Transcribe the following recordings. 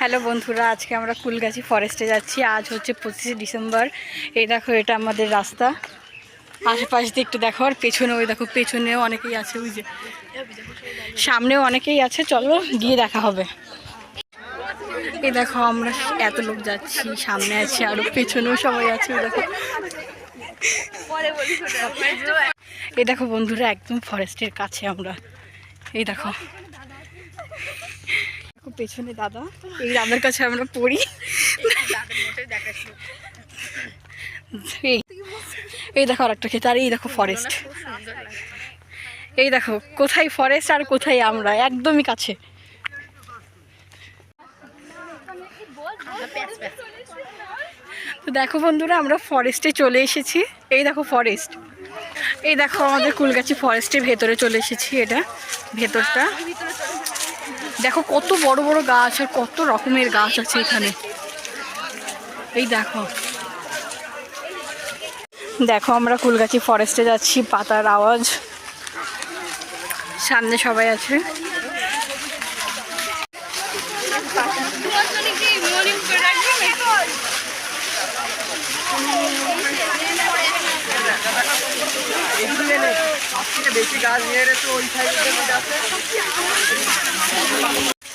Hello বন্ধুরা, আজকে আমরা কুলগাছি ফরেস্টে যাচ্ছি। আজ হচ্ছে 25শে ডিসেম্বর। এই দেখো, এটা আমাদের রাস্তা। আশেপাশ দিয়ে একটু দেখো, আর পেছনে ওই দেখো, পেছনেও অনেকেই আছে, ওই যে সামনেও অনেকেই আছে। চলো গিয়ে দেখা হবে। এই দেখো, আমরা এত লোক যাচ্ছি, সামনে আছে আরো পেছনেও সবাই আছে। ওই দেখো, এই দেখো বন্ধুরা, একদম ফরেস্টের কাছে আমরা। এই দেখো পেছনে দাদা, এই দাদার কাছে আমরা পড়ি। এই দেখো আরেকটা ক্ষেত, আর এই দেখো ফরেস্ট। এই দেখো কোথায় ফরেস্ট আর কোথায় আমরা, একদমই কাছে। তো দেখো বন্ধুরা, আমরা ফরেস্টে চলে এসেছি। এই দেখো ফরেস্ট। এই দেখো আমাদের কুলগাছি ফরেস্টের ভেতরে চলে এসেছি। এটা ভেতরটা দেখো, কত বড় বড় গাছ আর কত রকমের গাছ আছে এখানে। এই দেখো দেখো আমরা কুলগাছি ফরেস্টে যাচ্ছি। পাতার আওয়াজ, সামনে সবাই আছে।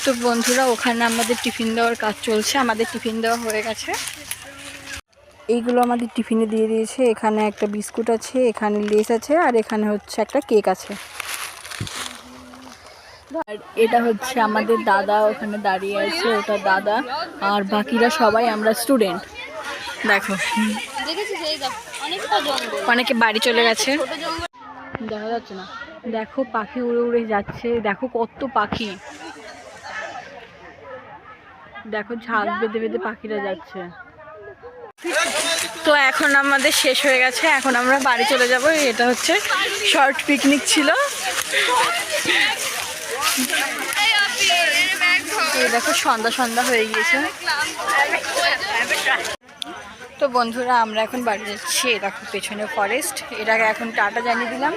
তো বন্ধুরা, ওখানে আমাদের টিফিন দেওয়ার কাজ চলছে। আমাদের টিফিন দেওয়া হয়ে গেছে। এইগুলো আমাদের টিফিনে দিয়ে দিয়েছে। এখানে একটা বিস্কুট আছে, এখানে লেস আছে, আর এখানে হচ্ছে একটা কেক আছে। আর এটা হচ্ছে আমাদের দাদা, ওখানে দাঁড়িয়ে আছে, ওটা দাদা। আর বাকিরা সবাই আমরা স্টুডেন্ট। দেখো অনেকে বাড়ি চলে গেছে, দেখা যাচ্ছে না। দেখো পাখি উড়ে উড়ে যাচ্ছে। দেখো কত পাখি, দেখো ঝাঁক বেঁধে বেঁধে পাখিরা যাচ্ছে। তো এখন আমাদের শেষ হয়ে গেছে, এখন আমরা বাড়ি চলে যাব। এটা হচ্ছে শর্ট পিকনিক ছিল। এই দেখো সন্ধ্যা সন্ধ্যা হয়ে গিয়েছে। তো বন্ধুরা, আমরা এখন বাড়ি যাচ্ছি। দেখো পেছনে ফরেস্ট। এটাকে এখন টাটা জানিয়ে দিলাম।